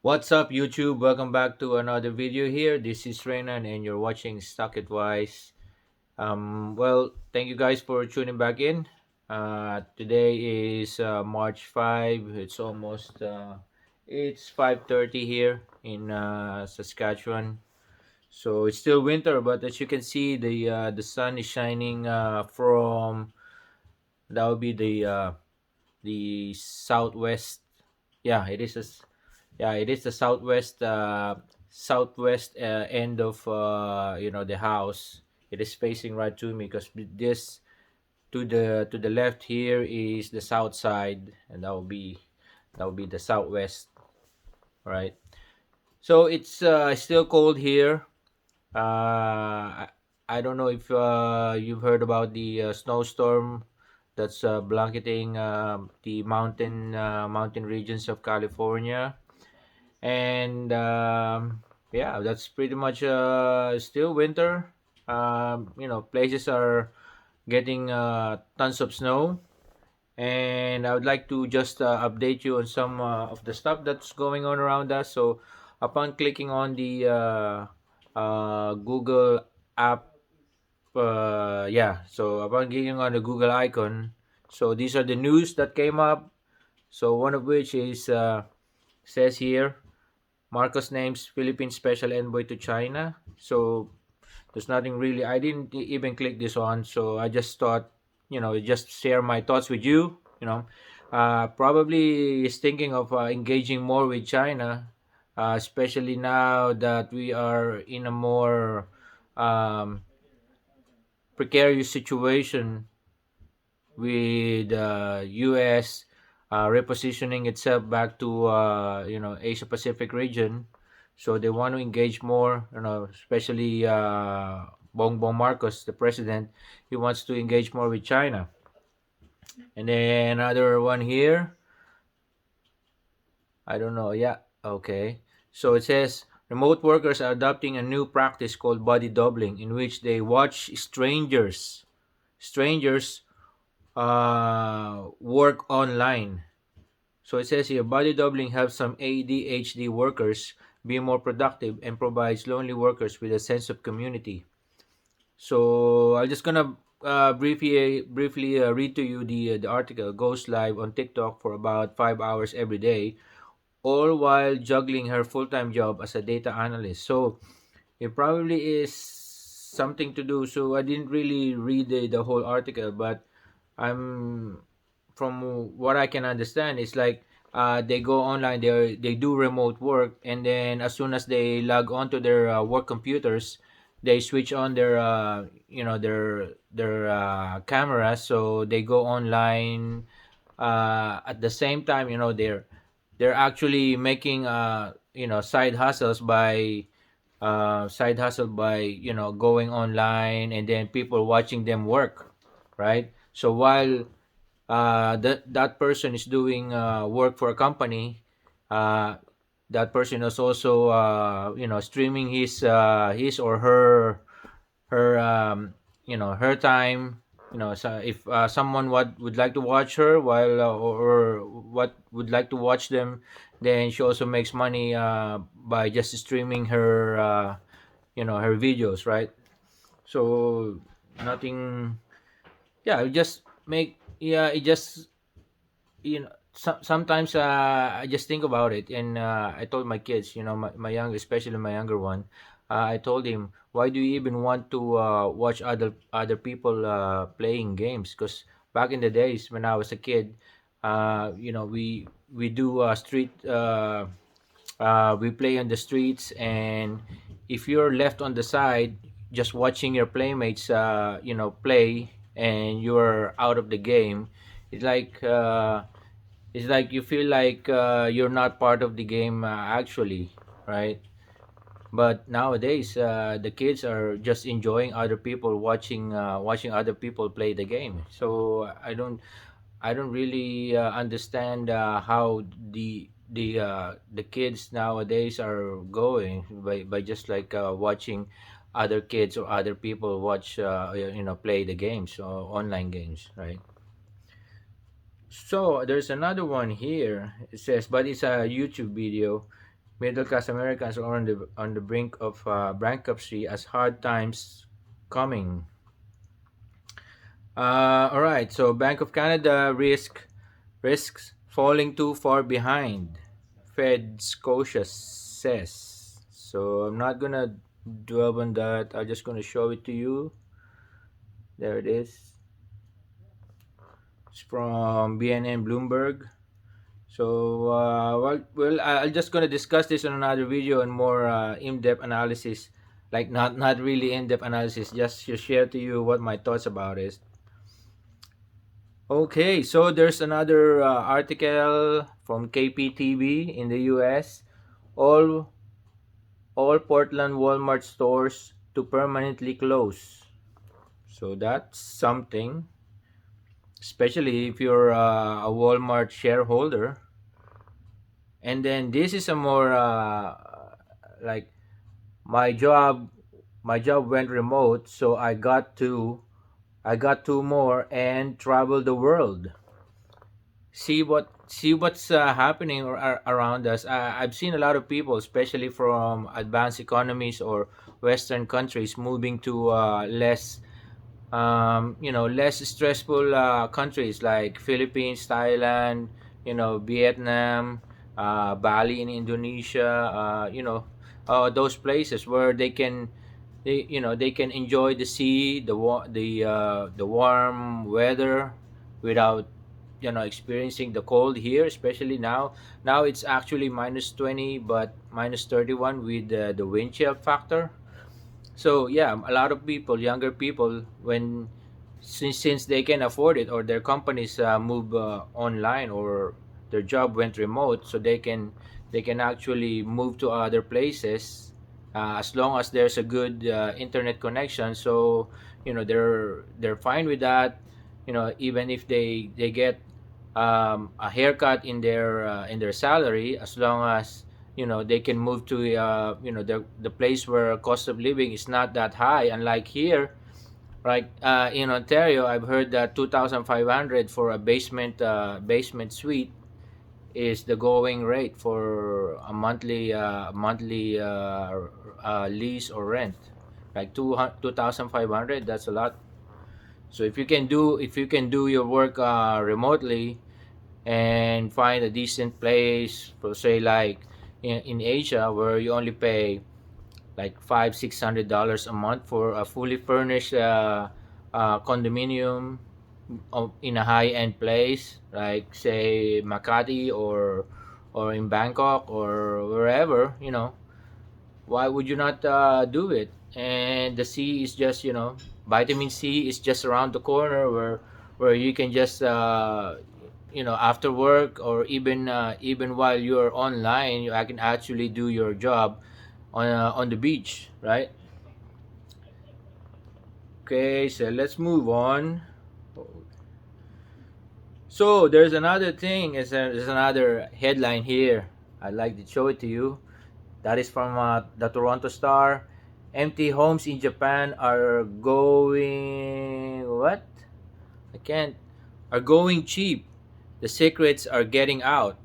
What's up, YouTube? Welcome back to another video here. This is Renan, and you're watching Stock Advice. Thank you guys for tuning back in. Today is March 5. It's 5:30 here in Saskatchewan. So it's still winter, but as you can see, the sun is shining from that would be the southwest. Yeah, it is the southwest end of the house. It is facing right to me because this to the left here is the south side, and that will be the southwest, right? So it's still cold here. I don't know if you've heard about the snowstorm that's blanketing the mountain regions of California. And yeah, that's pretty much still winter. Places are getting tons of snow, and I would like to just update you on some of the stuff that's going on around us. So upon clicking on the Google app, so upon clicking on the Google icon, so these are the news that came up. So one of which is says here, Marcos names Philippine Special Envoy to China. So there's nothing really. I didn't even click this on, so I just thought, just share my thoughts with you. Probably is thinking of engaging more with China, especially now that we are in a more um, precarious situation with U.S. Repositioning itself back to Asia Pacific region. So they want to engage more, especially Bongbong Marcos, the president. He wants to engage more with China. And then another one here. I don't know. Yeah. Okay. So it says remote workers are adopting a new practice called body doubling, in which they watch strangers work online. So it says here, body doubling helps some ADHD workers be more productive and provides lonely workers with a sense of community. So I'm just gonna briefly read to you the article. Goes live on TikTok for about 5 hours every day, all while juggling her full-time job as a data analyst. So it probably is something to do. So I didn't really read the whole article, but I'm from what I can understand, it's like they go online, they do remote work, and then as soon as they log on to their work computers, they switch on their cameras, so they go online. At the same time, they're actually making side hustle by going online, and then people watching them work, right? So while that person is doing work for a company, uh, that person is also streaming his or her time. So if someone would like to watch her while or what would like to watch them, then she also makes money by just streaming her videos, right? So nothing. Yeah, it just sometimes I just think about it, and I told my kids, especially my younger one, I told him, why do you even want to watch other people playing games? Because back in the days when I was a kid, we do we play on the streets, and if you're left on the side just watching your playmates play, and you're out of the game, it's like uh, it's like you feel like you're not part of the game, actually, right? But nowadays, the kids are just enjoying other people watching other people play the game. So I don't really understand how the kids nowadays are going by just like watching other kids or other people watch play the games or online games, right? So there's another one here. It says, but it's a YouTube video. Middle class Americans are on the brink of bankruptcy as hard times coming. All right. So Bank of Canada risks falling too far behind. Fed Scotia says. So I'm not gonna dwell on that. I'm just gonna show it to you. There it is. It's from BNN Bloomberg. So I'm just gonna discuss this in another video and more in-depth analysis. Like not really in-depth analysis, just to share to you what my thoughts about it. Okay, so there's another article from KPTV in the US. All all Portland Walmart stores to permanently close. So that's something, especially if you're a Walmart shareholder. And then this is a more like my job. My job went remote, so I got two more and travel the world. See what's happening around us. I've seen a lot of people, especially from advanced economies or Western countries, moving to less stressful countries like Philippines, Thailand, Vietnam, Bali in Indonesia, those places where they can enjoy the sea, the warm weather without experiencing the cold here, especially now. Now it's actually -20 but -31 with the wind chill factor. So yeah, a lot of people, younger people, when since they can afford it, or their companies move online, or their job went remote, so they can actually move to other places as long as there's a good internet connection. So they're fine with that. Even if they get a haircut in their salary, as long as they can move to the place where cost of living is not that high, unlike here, right? In Ontario, I've heard that 2,500 for a basement suite is the going rate for a monthly lease or rent. Like 2,500, that's a lot. So if you can do your work remotely and find a decent place, for say like in Asia, where you only pay like $500-600 a month for a fully furnished condominium in a high end place, like say Makati, or in Bangkok, or wherever. Why would you not do it? And the sea is just, vitamin C is just around the corner, where you can just after work, or even while you're online, I can actually do your job on the beach, right? Okay, so let's move on. So there's another thing. There's another headline here. I'd like to show it to you. That is from the Toronto Star. Empty homes in Japan are going what? I can't. Are going cheap. The secrets are getting out.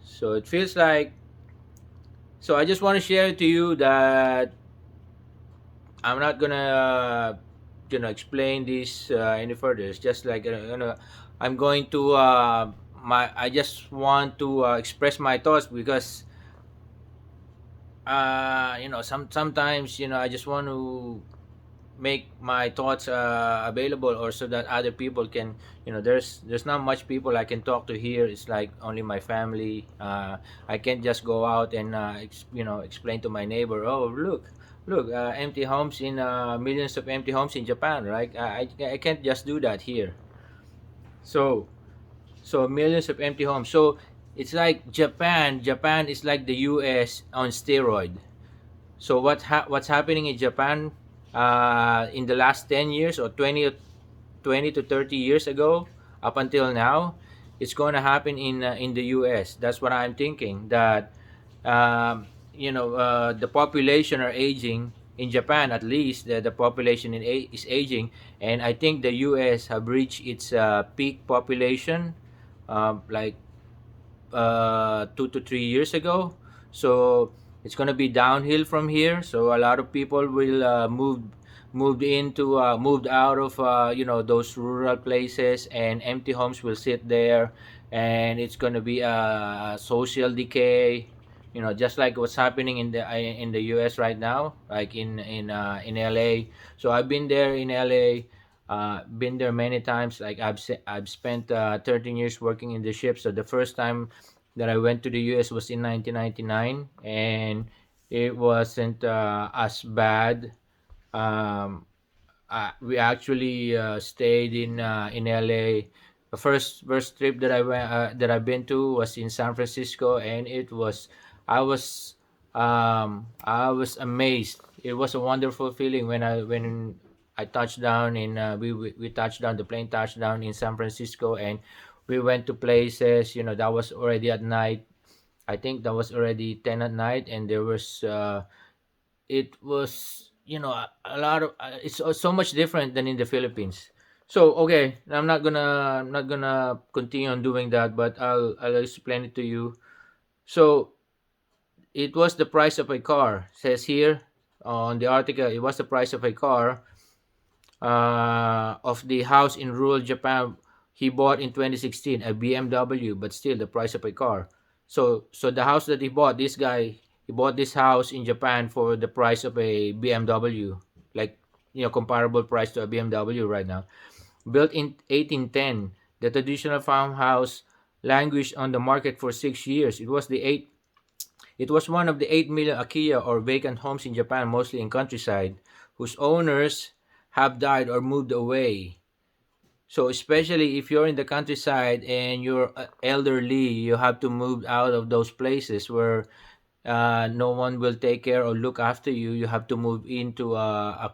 So it feels like. So I just want to share to you that I'm not gonna explain this any further. It's just like I'm going to my I just want to express my thoughts, because sometimes I just want to make my thoughts available, or so that other people can, there's not much people I can talk to here. It's like only my family. I can't just go out and explain to my neighbor, oh, look, empty homes in millions of empty homes in Japan, right? I can't just do that here. So so millions of empty homes. So it's like Japan is like the US on steroid. So what's happening in Japan in the last 10 years, or 20 to 30 years ago, up until now, it's going to happen in the US. That's what I'm thinking, that the population are aging in Japan. At least the population is aging, and I think the US have reached its peak population like 2 to 3 years ago. So it's gonna be downhill from here. So a lot of people will moved out of those rural places, and empty homes will sit there, and it's gonna be a social decay. Just like what's happening in the U.S. right now, like in LA. So I've been there in LA, been there many times. Like I've spent 13 years working in the ship. So the first time that I went to the US was in 1999, and it wasn't as bad. Um, we actually stayed in LA. The first trip that I've been to was in San Francisco, and I was amazed. It was a wonderful feeling when I touched down in we touched down, the plane touched down in San Francisco, and we went to places. That was already at night. I think that was already 10 at night, and there was it was a lot of it's so much different than in the Philippines. So okay, I'm not gonna continue on doing that, but I'll explain it to you. So it was the price of a car. Says here on the article, it was the price of a car of the house in rural Japan he bought in 2016, a BMW, but still the price of a car. So the house that he bought, this guy, he bought this house in Japan for the price of a BMW, like comparable price to a BMW right now. Built in 1810, the traditional farmhouse languished on the market for 6 years. It was one of the 8 million Akiya or vacant homes in Japan, mostly in countryside, whose owners have died or moved away. So especially if you're in the countryside and you're elderly, you have to move out of those places where no one will take care or look after you. You have to move into a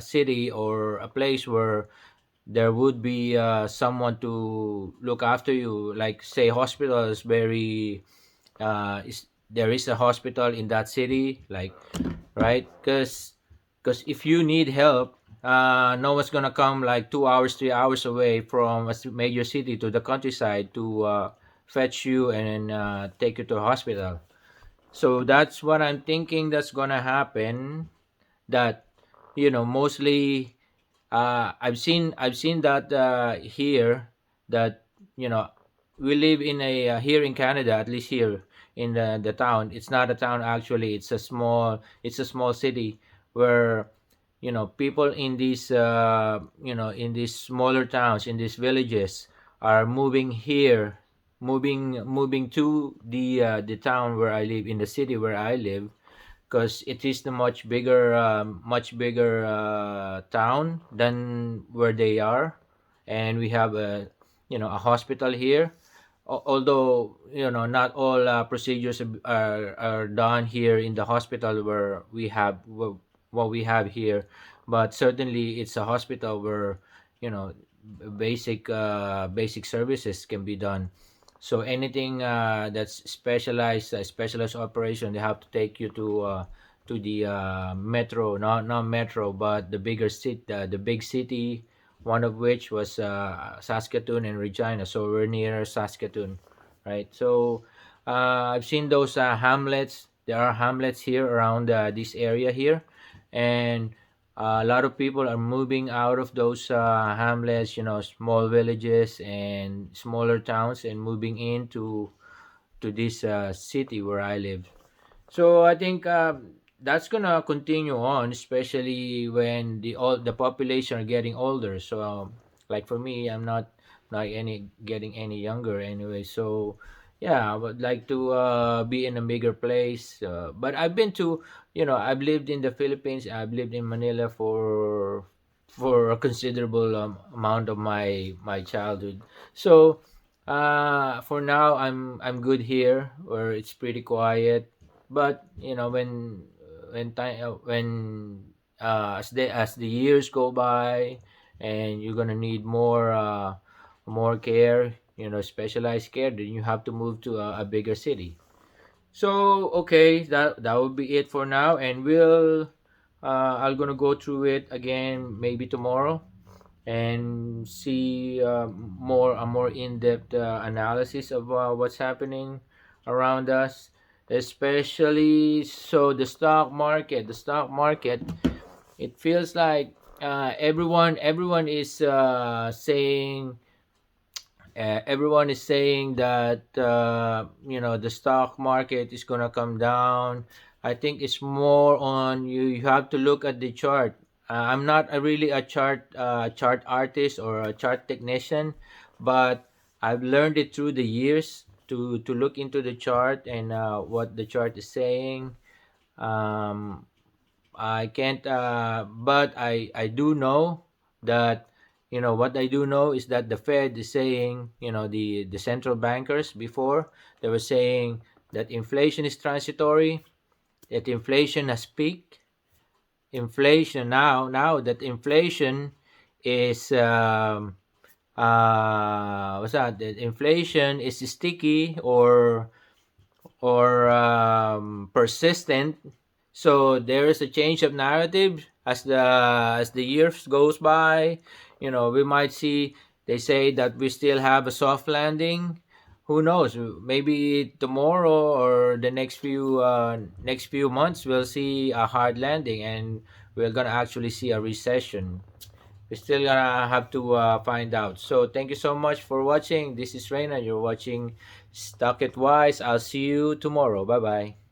city or a place where there would be someone to look after you. Like say hospital is very there is a hospital in that city, like, right? Because if you need help, no one's gonna come like 2 hours 3 hours away from a major city to the countryside to fetch you and take you to a hospital. So that's what I'm thinking that's gonna happen. That mostly I've seen that here, that you know we live in a here in Canada, at least here in the town. It's not a town actually. It's a small city where people in these smaller towns, in these villages, are moving here, moving to the town where I live, in the city where I live, because it is the much bigger town than where they are, and we have a hospital here. Although not all procedures are done here in the hospital where what we have here, but certainly it's a hospital where you know basic services can be done. So anything that's specialized operation, they have to take you to the metro, not metro, but the bigger city, the big city. One of which was Saskatoon and Regina. So we're near Saskatoon, right? So I've seen those hamlets. There are hamlets here around this area here, and a lot of people are moving out of those hamlets, small villages and smaller towns, and moving into to this city where I live. So I think that's gonna continue on, especially when the population are getting older. So like for me, I'm not any getting any younger anyway. So yeah, I would like to be in a bigger place. But I've been to, I've lived in the Philippines. I've lived in Manila for a considerable amount of my childhood. So for now, I'm good here, where it's pretty quiet. But as the years go by, and you're gonna need more care, specialized care, then you have to move to a bigger city. So okay, that will be it for now, and I'm gonna go through it again maybe tomorrow, and see more a more in-depth analysis of what's happening around us. Especially so the stock market, it feels like everyone is saying everyone is saying that the stock market is gonna come down. I think it's more on you have to look at the chart. I'm not really a chart artist or a chart technician, but I've learned it through the years to look into the chart and what the chart is saying. um, I can't, but I do know that, what I do know is that the Fed is saying, the central bankers before, they were saying that inflation is transitory, that inflation has peaked. Inflation now that inflation is, what's that? That inflation is sticky or persistent. So there is a change of narrative as the years goes by. We might see they say that we still have a soft landing. Who knows? Maybe tomorrow or the next few months we'll see a hard landing and we're gonna actually see a recession. We're still gonna have to find out. So thank you so much for watching. This is Reina. You're watching Stock It Wise. I'll see you tomorrow. Bye bye.